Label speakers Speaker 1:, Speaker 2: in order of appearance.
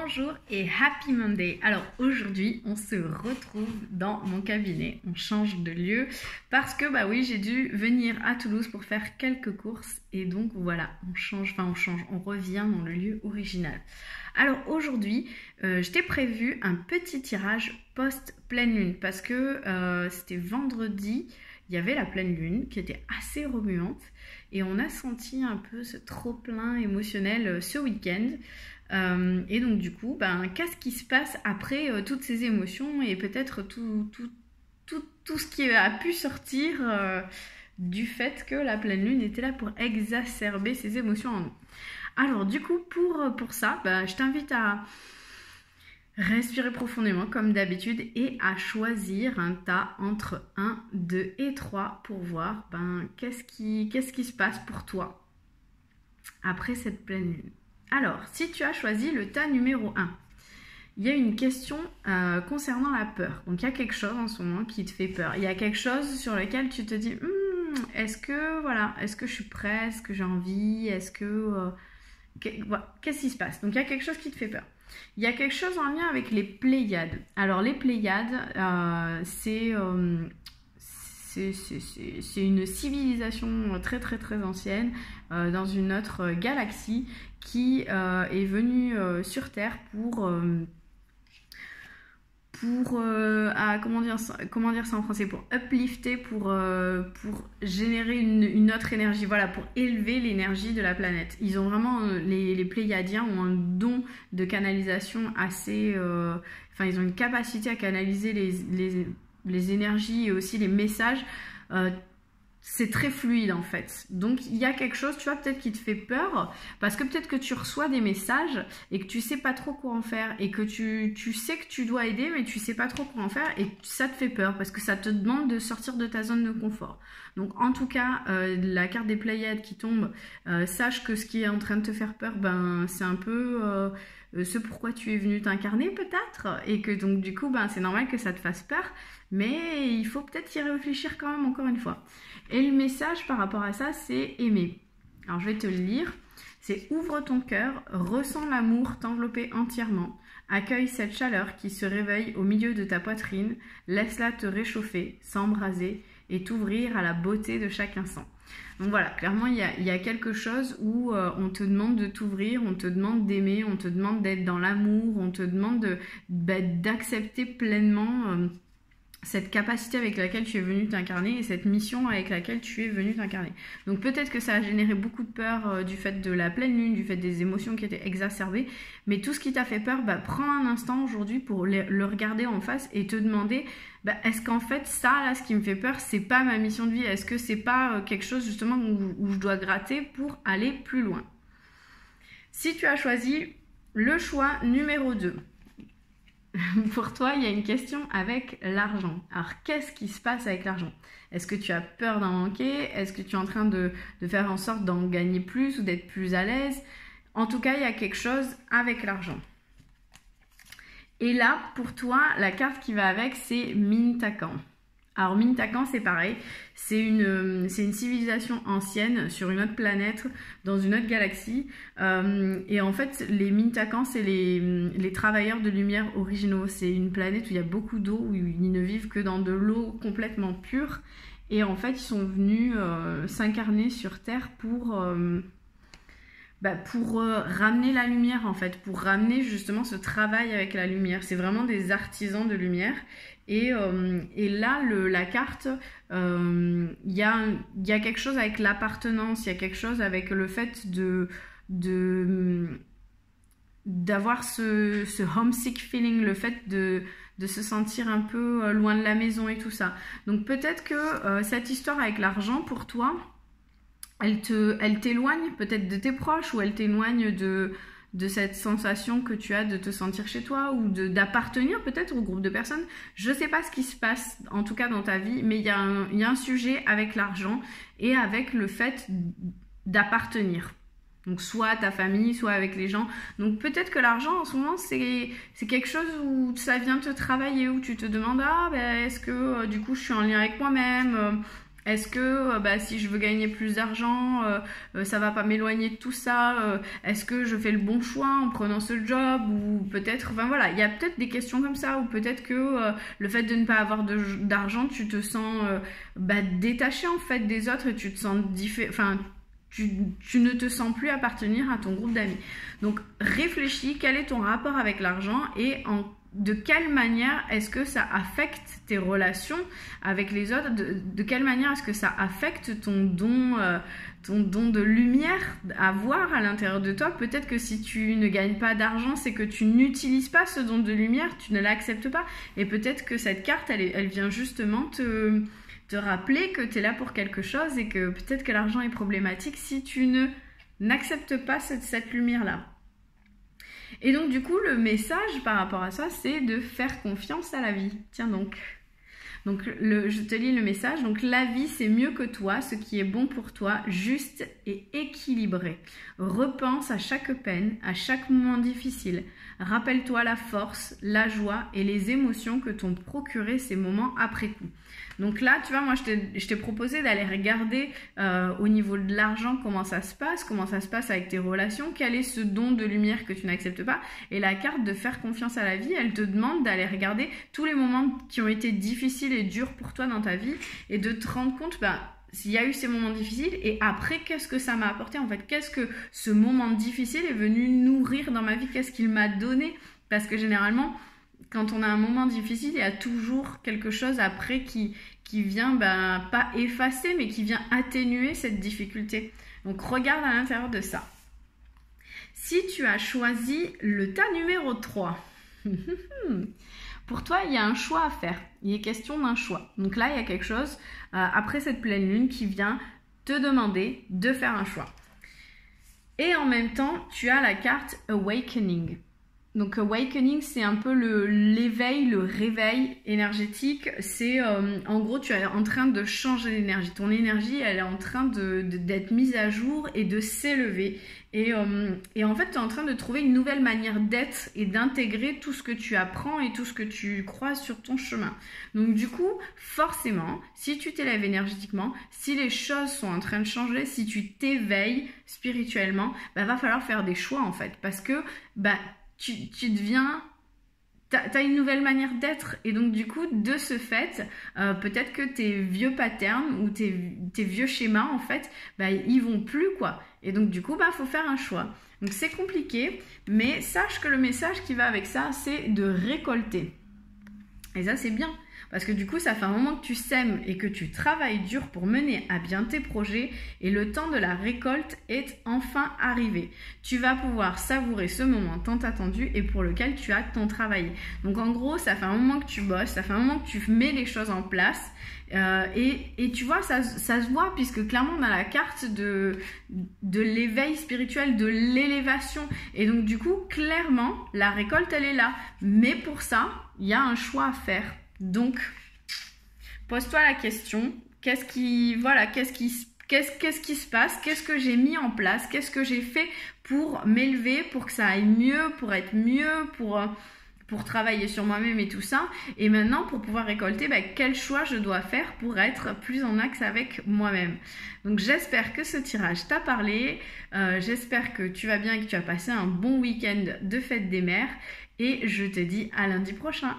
Speaker 1: Bonjour et Happy Monday. Alors aujourd'hui on se retrouve dans mon cabinet, on change de lieu parce que oui j'ai dû venir à Toulouse pour faire quelques courses et donc voilà on revient dans le lieu original. Alors aujourd'hui je t'ai prévu un petit tirage post pleine lune parce que c'était vendredi, il y avait la pleine lune qui était assez remuante et on a senti un peu ce trop-plein émotionnel ce week-end. Et donc du coup, qu'est-ce qui se passe après toutes ces émotions et peut-être tout ce qui a pu sortir du fait que la pleine lune était là pour exacerber ces émotions en nous. Alors du coup, pour ça, je t'invite à respirer profondément comme d'habitude et à choisir un tas entre 1, 2 et 3 pour voir qu'est-ce qui se passe pour toi après cette pleine lune. Alors, si tu as choisi le tas numéro 1, il y a une question concernant la peur. Donc, il y a quelque chose en ce moment qui te fait peur. Il y a quelque chose sur lequel tu te dis est-ce que je suis prête? Est-ce que j'ai envie? Qu'est-ce qui se passe? Donc, il y a quelque chose qui te fait peur. Il y a quelque chose en lien avec les Pléiades. Alors, les Pléiades, c'est une civilisation très très très ancienne dans une autre galaxie qui est venue sur Terre pour comment dire ça en français, pour uplifter, pour générer une autre énergie, voilà, pour élever l'énergie de la planète. Ils ont vraiment, les Pléiadiens ont un don de canalisation assez, ils ont une capacité à canaliser les énergies et aussi les messages, c'est très fluide en fait. Donc il y a quelque chose, tu vois, peut-être qui te fait peur parce que peut-être que tu reçois des messages et que tu sais pas trop quoi en faire et que tu sais que tu dois aider mais tu sais pas trop quoi en faire et ça te fait peur parce que ça te demande de sortir de ta zone de confort. Donc en tout cas, la carte des Pléiades qui tombe, sache que ce qui est en train de te faire peur, c'est un peu ce pourquoi tu es venu t'incarner peut-être et que donc du coup c'est normal que ça te fasse peur, mais il faut peut-être y réfléchir quand même encore une fois. Et le message par rapport à ça, c'est aimer. Alors je vais te le lire. C'est ouvre ton cœur, ressens l'amour t'envelopper entièrement, accueille cette chaleur qui se réveille au milieu de ta poitrine, laisse-la te réchauffer, s'embraser et t'ouvrir à la beauté de chaque instant. Donc voilà, clairement il y a quelque chose où on te demande de t'ouvrir, on te demande d'aimer, on te demande d'être dans l'amour, on te demande d'accepter pleinement cette capacité avec laquelle tu es venu t'incarner et cette mission avec laquelle tu es venu t'incarner. Donc peut-être que ça a généré beaucoup de peur du fait de la pleine lune, du fait des émotions qui étaient exacerbées, mais tout ce qui t'a fait peur, prends un instant aujourd'hui pour le regarder en face et te demander est-ce qu'en fait ça là, ce qui me fait peur, c'est pas ma mission de vie? Est-ce que c'est pas quelque chose justement où je dois gratter pour aller plus loin? Si tu as choisi le choix numéro 2, pour toi, il y a une question avec l'argent. Alors, qu'est-ce qui se passe avec l'argent? Est-ce que tu as peur d'en manquer? Est-ce que tu es en train de faire en sorte d'en gagner plus ou d'être plus à l'aise? En tout cas, il y a quelque chose avec l'argent. Et là, pour toi, la carte qui va avec, c'est Mintakan. Alors Mintakan, c'est pareil, c'est une civilisation ancienne sur une autre planète, dans une autre galaxie. Et en fait, les Mintakan, c'est les travailleurs de lumière originaux. C'est une planète où il y a beaucoup d'eau, où ils ne vivent que dans de l'eau complètement pure. Et en fait, ils sont venus s'incarner sur Terre pour ramener la lumière en fait, pour ramener justement ce travail avec la lumière. C'est vraiment des artisans de lumière. Et là, la carte, il y a quelque chose avec l'appartenance, il y a quelque chose avec le fait d'avoir ce homesick feeling, le fait de se sentir un peu loin de la maison et tout ça. Donc peut-être que cette histoire avec l'argent, pour toi, elle t'éloigne peut-être de tes proches ou elle t'éloigne de cette sensation que tu as de te sentir chez toi ou d'appartenir peut-être au groupe de personnes. Je ne sais pas ce qui se passe en tout cas dans ta vie, mais il y a un sujet avec l'argent et avec le fait d'appartenir. Donc soit à ta famille, soit avec les gens. Donc peut-être que l'argent en ce moment c'est quelque chose où ça vient te travailler, où tu te demandes est-ce que du coup je suis en lien avec moi-même, Est-ce que si je veux gagner plus d'argent, ça va pas m'éloigner de tout ça? Est-ce que je fais le bon choix en prenant ce job? Ou peut-être, enfin voilà, il y a peut-être des questions comme ça, ou peut-être que le fait de ne pas avoir d'argent, tu te sens détaché en fait des autres et tu te sens tu ne te sens plus appartenir à ton groupe d'amis. Donc réfléchis, quel est ton rapport avec l'argent et de quelle manière est-ce que ça affecte tes relations avec les autres, de quelle manière est-ce que ça affecte ton don de lumière à voir à l'intérieur de toi. Peut-être que si tu ne gagnes pas d'argent, c'est que tu n'utilises pas ce don de lumière, tu ne l'acceptes pas. Et peut-être que cette carte, elle vient justement te rappeler que tu es là pour quelque chose et que peut-être que l'argent est problématique si tu n'acceptes pas cette lumière-là. Et donc du coup, le message par rapport à ça, c'est de faire confiance à la vie. Tiens donc. Donc je te lis le message. Donc la vie, c'est mieux que toi, ce qui est bon pour toi, juste et équilibré. Repense à chaque peine, à chaque moment difficile. Rappelle-toi la force, la joie et les émotions que t'ont procuré ces moments après coup. Donc là, tu vois, moi, je t'ai proposé d'aller regarder au niveau de l'argent comment ça se passe avec tes relations, quel est ce don de lumière que tu n'acceptes pas. Et la carte de faire confiance à la vie, elle te demande d'aller regarder tous les moments qui ont été difficiles et durs pour toi dans ta vie et de te rendre compte, s'il y a eu ces moments difficiles et après, qu'est-ce que ça m'a apporté en fait? Qu'est-ce que ce moment difficile est venu nourrir dans ma vie? Qu'est-ce qu'il m'a donné? Parce que généralement, quand on a un moment difficile, il y a toujours quelque chose après qui vient, pas effacer, mais qui vient atténuer cette difficulté. Donc, regarde à l'intérieur de ça. Si tu as choisi le tas numéro 3, pour toi, il y a un choix à faire. Il est question d'un choix. Donc là, il y a quelque chose, après cette pleine lune, qui vient te demander de faire un choix. Et en même temps, tu as la carte Awakening. Donc Awakening, c'est un peu l'éveil, le réveil énergétique. C'est en gros, tu es en train de changer d'énergie. Ton énergie, elle est en train d'être mise à jour et de s'élever. Et en fait, tu es en train de trouver une nouvelle manière d'être et d'intégrer tout ce que tu apprends et tout ce que tu croises sur ton chemin. Donc du coup, forcément, si tu t'élèves énergétiquement, si les choses sont en train de changer, si tu t'éveilles spirituellement, va falloir faire des choix en fait. Parce que tu deviens... T'as une nouvelle manière d'être et donc du coup, de ce fait, peut-être que tes vieux patterns ou tes vieux schémas, en fait, ils vont plus, quoi. Et donc du coup, faut faire un choix. Donc c'est compliqué, mais sache que le message qui va avec ça, c'est de récolter. Et ça, c'est bien. Parce que du coup, ça fait un moment que tu sèmes et que tu travailles dur pour mener à bien tes projets et le temps de la récolte est enfin arrivé. Tu vas pouvoir savourer ce moment tant attendu et pour lequel tu as tant travaillé. Donc en gros, ça fait un moment que tu bosses, ça fait un moment que tu mets les choses en place et tu vois, ça se voit puisque clairement on a la carte de l'éveil spirituel, de l'élévation. Et donc du coup, clairement, la récolte, elle est là. Mais pour ça, il y a un choix à faire. Donc, pose-toi la question, qu'est-ce qui se passe? Qu'est-ce que j'ai mis en place? Qu'est-ce que j'ai fait pour m'élever, pour que ça aille mieux, pour être mieux, pour travailler sur moi-même et tout ça? Et maintenant, pour pouvoir récolter, quel choix je dois faire pour être plus en axe avec moi-même? Donc, j'espère que ce tirage t'a parlé. J'espère que tu vas bien et que tu as passé un bon week-end de fête des mères. Et je te dis à lundi prochain.